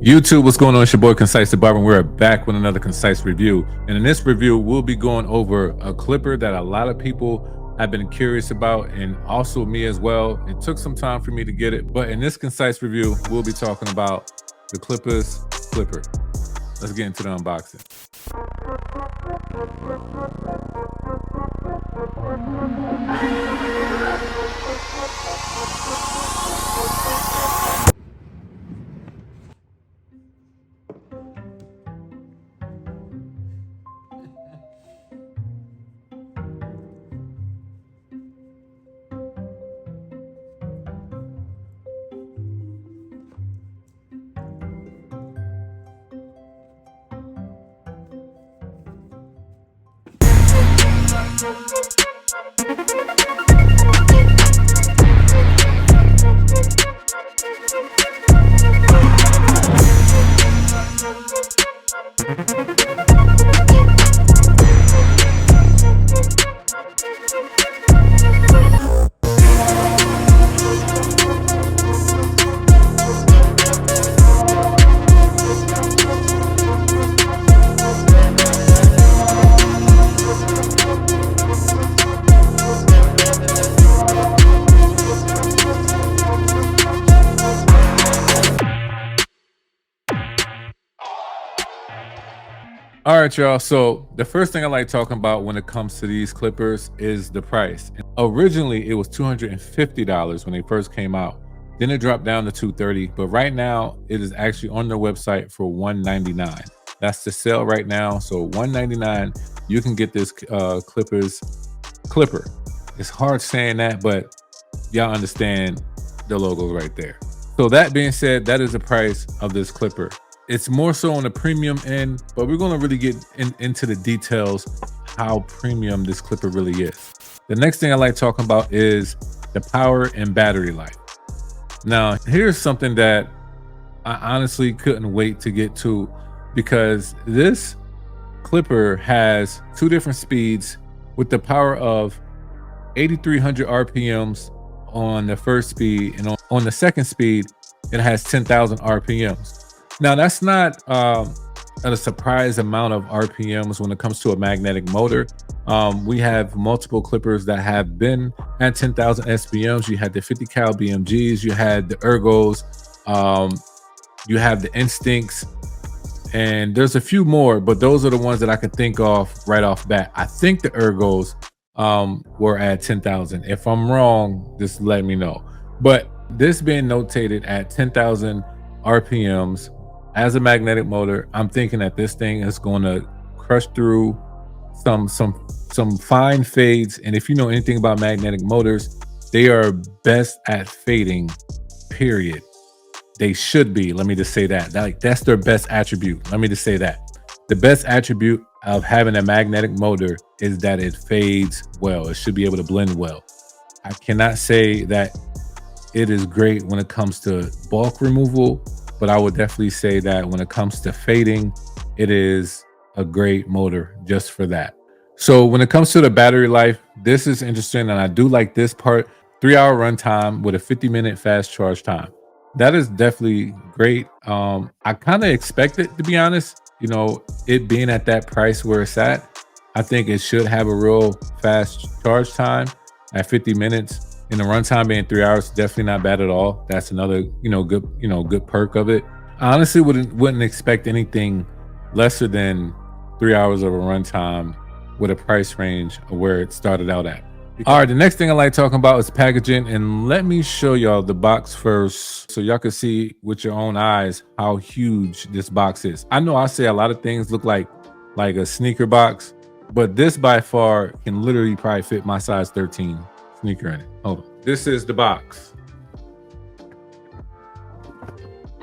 YouTube, what's going on? It's your boy ConcisetheBarber, and we're back with another Concise review. And in this review, we'll be going over a clipper that a lot of people have been curious about, and also me as well. It took some time for me to get it, but in this Concise review, we'll be talking about the KILPAZ Clipper. Let's get into the unboxing. All right, y'all. So the first thing I like talking about when it comes to these clippers is the price. Originally, it was $250 when they first came out. Then it dropped down to $230, but right now it is actually on their website for $199. That's the sale right now. So $199, you can get this Clipper. It's hard saying that, but y'all understand the logo right there. So that being said, that is the price of this clipper. It's more so on the premium end, but we're going to really get into the details how premium this clipper really is. The next thing I like talking about is the power and battery life. Now, here's something that I honestly couldn't wait to get to, because this clipper has two different speeds with the power of 8,300 RPMs on the first speed, and on the second speed, it has 10,000 RPMs. Now, that's not a surprise amount of RPMs when it comes to a magnetic motor. We have multiple clippers that have been at 10,000 SPMs. You had the 50 cal BMGs, you had the Ergos, you have the Instincts, and there's a few more, but those are the ones that I could think of right off bat. I think the Ergos were at 10,000. If I'm wrong, just let me know. But this being notated at 10,000 RPMs, as a magnetic motor, I'm thinking that this thing is going to crush through some fine fades. And if you know anything about magnetic motors, they are best at fading, period. They should be. Let me just say that. That's their best attribute. Let me just say that. The best attribute of having a magnetic motor is that it fades well. It should be able to blend well. I cannot say that it is great when it comes to bulk removal, but I would definitely say that when it comes to fading, it is a great motor just for that. So when it comes to the battery life, this is interesting, and I do like this part. 3-hour runtime with a 50-minute fast charge time. That is definitely great. I kind of expect it, to be honest. You know, it being at that price where it's at, I think it should have a real fast charge time at 50 minutes. And the runtime being 3 hours, definitely not bad at all. That's another, good perk of it. I honestly wouldn't expect anything lesser than 3 hours of a runtime with a price range of where it started out at. All right, the next thing I like talking about is packaging, and let me show y'all the box first so y'all can see with your own eyes how huge this box is. I know I say a lot of things look like a sneaker box, but this by far can literally probably fit my size 13 sneaker in it. Hold on. This is the box.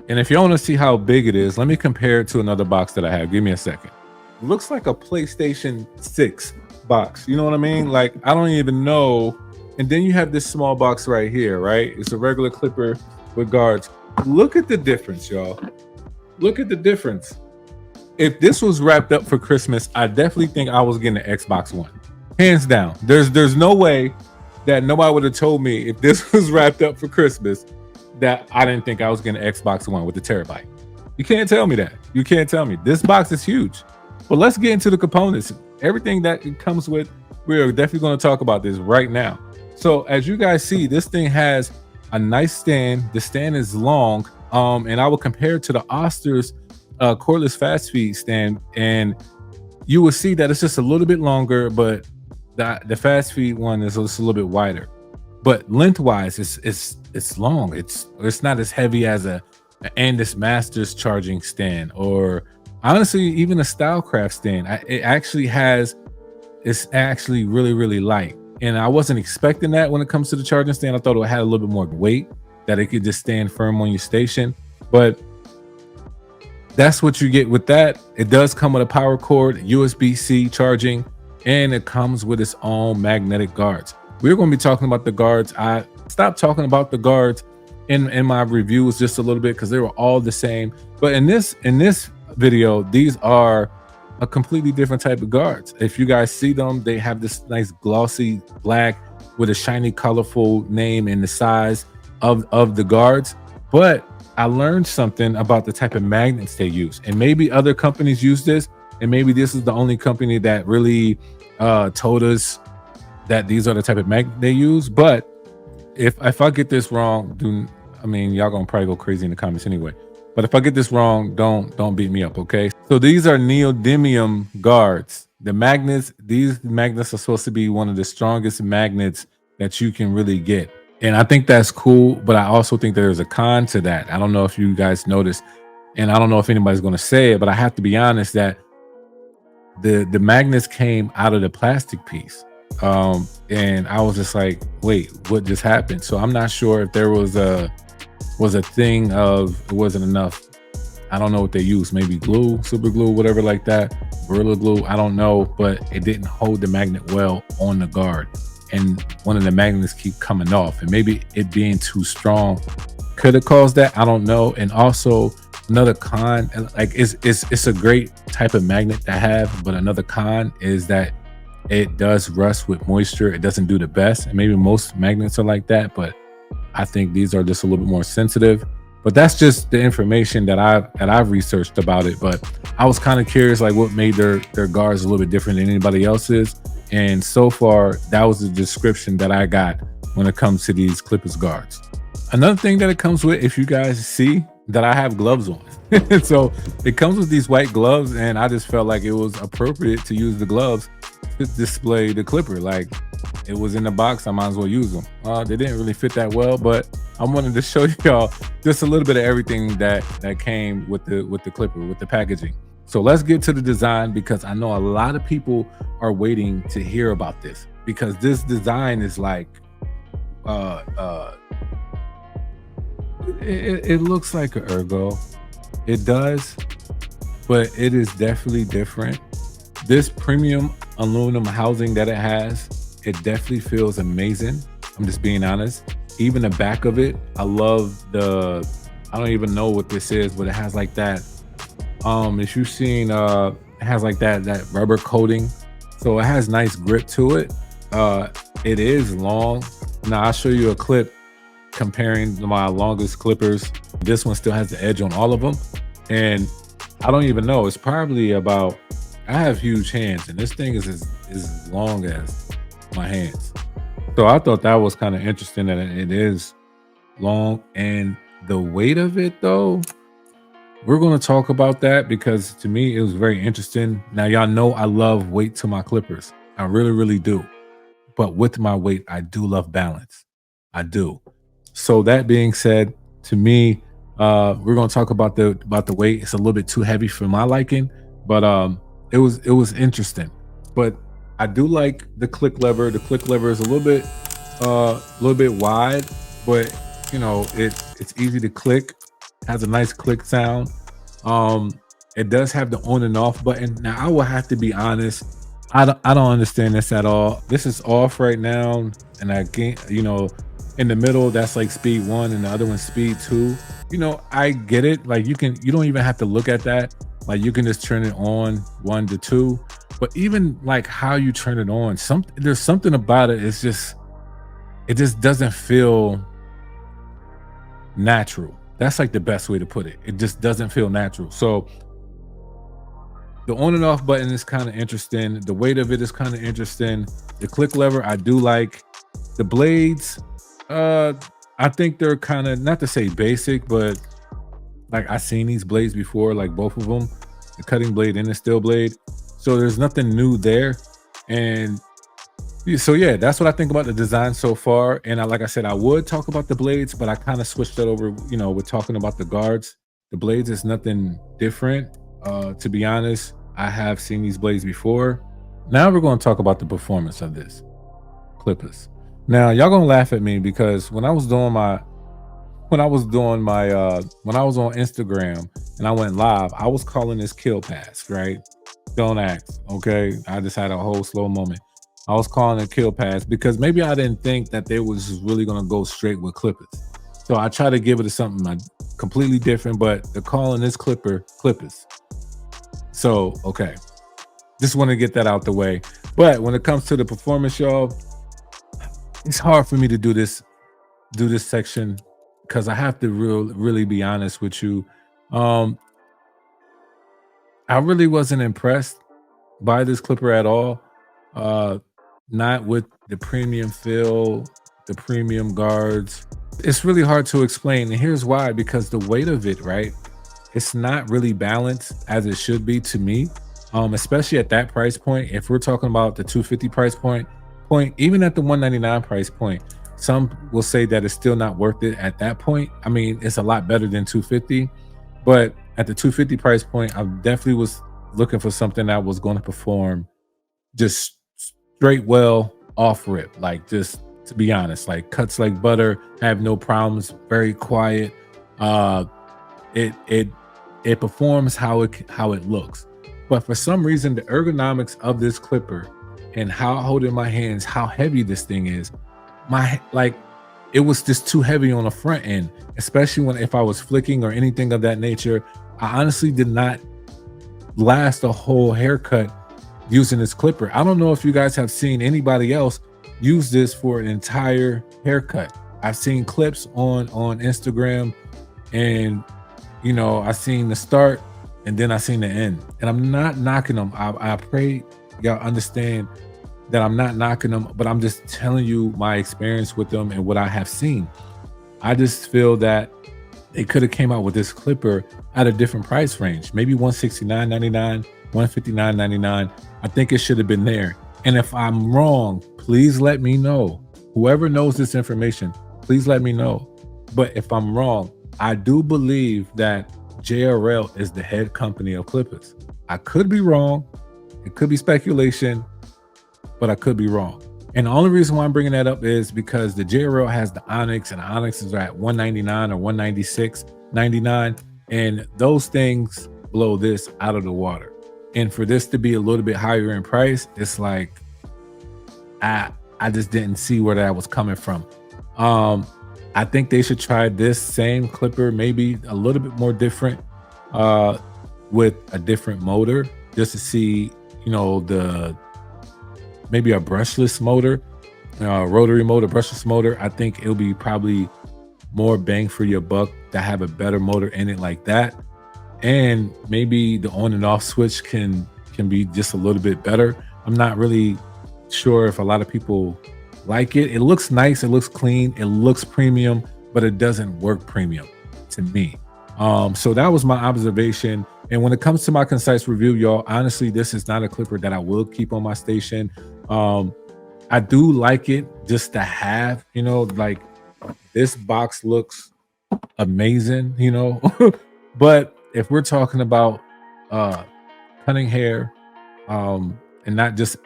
And if you want to see how big it is, let me compare it to another box that I have. Give me a second. It looks like a PlayStation 6 box. You know what I mean? Like, I don't even know. And then you have this small box right here, right? It's a regular clipper with guards. Look at the difference, y'all. Look at the difference. If this was wrapped up for Christmas, I definitely think I was getting an Xbox One. Hands down. There's no way that nobody would have told me if this was wrapped up for Christmas that I didn't think I was getting an Xbox One with the terabyte. You can't tell me that. You can't tell me. This box is huge. But let's get into the components. Everything that it comes with, we're definitely going to talk about this right now. So as you guys see, this thing has a nice stand. The stand is long, and I will compare it to the Oster's cordless fast feed stand, and you will see that it's just a little bit longer, but the fast feed one is just a little bit wider. But lengthwise, it's long. It's not as heavy as a Andis Masters charging stand, or honestly even a Stylecraft stand. It's actually really light, and I wasn't expecting that when it comes to the charging stand. I thought it had a little bit more weight, that it could just stand firm on your station, but that's what you get with that. It does come with a power cord, USB-C charging, and it comes with its own magnetic guards. We're going to be talking about the guards. I stopped talking about the guards in my reviews just a little bit because they were all the same. But in this video, these are a completely different type of guards. If you guys see them, they have this nice glossy black with a shiny, colorful name and the size of the guards. But I learned something about the type of magnets they use, and maybe other companies use this, and maybe this is the only company that really told us that these are the type of magnet they use. But if I get this wrong, y'all gonna probably go crazy in the comments anyway. But if I get this wrong, don't beat me up, okay? So these are neodymium guards. These magnets are supposed to be one of the strongest magnets that you can really get. And I think that's cool, but I also think there's a con to that. I don't know if you guys noticed, and I don't know if anybody's going to say it, but I have to be honest that the magnets came out of the plastic piece. And I was just like, wait, what just happened? So I'm not sure if there was a thing of it wasn't enough. I don't know what they used, maybe glue, super glue, whatever like that, Gorilla Glue, I don't know, but it didn't hold the magnet well on the guard. And one of the magnets keep coming off, and maybe it being too strong could have caused that. I don't know. And also another con, like it's a great type of magnet to have, but another con is that it does rust with moisture. It doesn't do the best, and maybe most magnets are like that, but I think these are just a little bit more sensitive. But that's just the information that I've researched about it. But I was kind of curious, like what made their guards a little bit different than anybody else's. And so far, that was the description that I got when it comes to these Clippers guards. Another thing that it comes with, if you guys see that I have gloves on. So it comes with these white gloves, and I just felt like it was appropriate to use the gloves to display the clipper. Like, it was in the box, I might as well use them. They didn't really fit that well, but I wanted to show y'all just a little bit of everything that came with the clipper, with the packaging. So let's get to the design, because I know a lot of people are waiting to hear about this, because this design is like it looks like an ergo. It does, but it is definitely different. This premium aluminum housing that it has, it definitely feels amazing. I'm just being honest. Even the back of it, I love I don't even know what this is, but it has like that. If you've seen, it has like that rubber coating, so it has nice grip to it. It is long. Now I'll show you a clip comparing my longest clippers. This one still has the edge on all of them, and I don't even know. It's probably about. I have huge hands, and this thing is as long as my hands. So I thought that was kind of interesting that it is long, and the weight of it though. We're going to talk about that, because to me, it was very interesting. Now, y'all know I love weight to my clippers. I really do. But with my weight, I do love balance. I do. So that being said, to me, we're going to talk about the weight. It's a little bit too heavy for my liking, but it was interesting. But I do like the click lever. The click lever is a little bit wide, but you know, it's easy to click. Has a nice click sound. It does have the on and off button. Now I will have to be honest, I don't understand this at all. This is off right now, and I can't, you know, in the middle that's like speed 1 and the other one's speed 2. You know, I get it. Like you don't even have to look at that. Like you can just turn it on 1 to 2. But even like how you turn it on, there's something about it. It just doesn't feel natural. That's like the best way to put it. It just doesn't feel natural. So the on and off button is kind of interesting. The weight of it is kind of interesting. The click lever, I do like. The blades, I think they're kind of, not to say basic, but like I've seen these blades before, like both of them, the cutting blade and the steel blade. So there's nothing new there. And so yeah, that's what I think about the design so far. And like I said, I would talk about the blades, but I kind of switched it over, with talking about the guards. The blades is nothing different. To be honest, I have seen these blades before. Now we're going to talk about the performance of this clippers. Now y'all gonna laugh at me because when I was on Instagram and I went live, I was calling this KILPAZ, right? Don't ask, okay? I just had a whole slow moment. I was calling it KILPAZ because maybe I didn't think that they was really gonna go straight with clippers. So I try to give it to something completely different, but they're calling this clipper clippers. So, okay. Just want to get that out the way. But when it comes to the performance, y'all, it's hard for me to do this section because I have to really be honest with you. I really wasn't impressed by this clipper at all. Not with the premium fill, the premium guards. It's really hard to explain, and here's why: because the weight of it, right? It's not really balanced as it should be to me, especially at that price point. If we're talking about the 250 price point, even at the 199 price point, some will say that it's still not worth it at that point. I mean, it's a lot better than 250, but at the 250 price point, I definitely was looking for something that was going to perform just straight well off rip. Like, just to be honest, like cuts like butter, have no problems, very quiet. It performs how it looks. But for some reason, the ergonomics of this clipper and how I hold it in my hands, how heavy this thing is, it was just too heavy on the front end, especially if I was flicking or anything of that nature. I honestly did not last a whole haircut using this clipper. I don't know if you guys have seen anybody else use this for an entire haircut. I've seen clips on Instagram, and I seen the start and then I seen the end. And I'm not knocking them. I pray y'all understand that I'm not knocking them, but I'm just telling you my experience with them and what I have seen. I just feel that they could have came out with this clipper at a different price range, maybe $169.99, $159.99. I think it should have been there. And if I'm wrong, please let me know. Whoever knows this information, please let me know. But if I'm wrong, I do believe that JRL is the head company of clippers. I could be wrong. It could be speculation, but I could be wrong. And the only reason why I'm bringing that up is because the JRL has the Onyx, and the Onyx is at $199 or $196.99, and those things blow this out of the water. And for this to be a little bit higher in price, it's like I just didn't see where that was coming from. I think they should try this same clipper, maybe a little bit more different, with a different motor, just to see, maybe a brushless motor, rotary motor, brushless motor. I think it'll be probably more bang for your buck to have a better motor in it like that. And maybe the on and off switch can be just a little bit better. I'm not really sure if a lot of people like it. It looks nice, it looks clean, it looks premium, but it doesn't work premium to me. So that was my observation. And when it comes to my concise review, y'all, honestly, this is not a clipper that I will keep on my station. I do like it just to have, like this box looks amazing, but if we're talking about cutting hair, and not just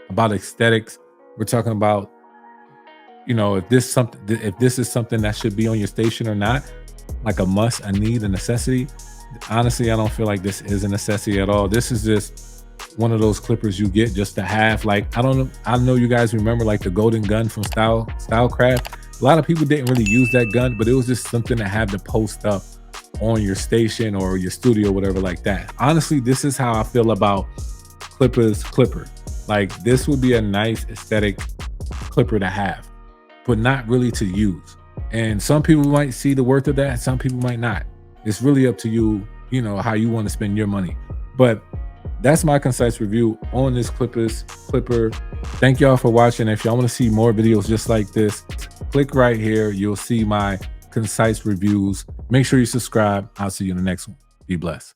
about aesthetics, we're talking about, if this is something that should be on your station or not, like a must, a need, a necessity. Honestly, I don't feel like this is a necessity at all. This is just one of those clippers you get just to have. Like, I know you guys remember like the golden gun from Stylecraft. A lot of people didn't really use that gun, but it was just something to have to post up on your station or your studio, whatever like that. Honestly, this is how I feel about KILPAZ Clipper. Like, this would be a nice aesthetic clipper to have, but not really to use. And some people might see the worth of that, some people might not. It's really up to you, you know, how you want to spend your money. But that's my concise review on this clipper. Thank y'all for watching. If y'all want to see more videos just like this, click right here. You'll see my concise reviews. Make sure you subscribe. I'll see you in the next one. Be blessed.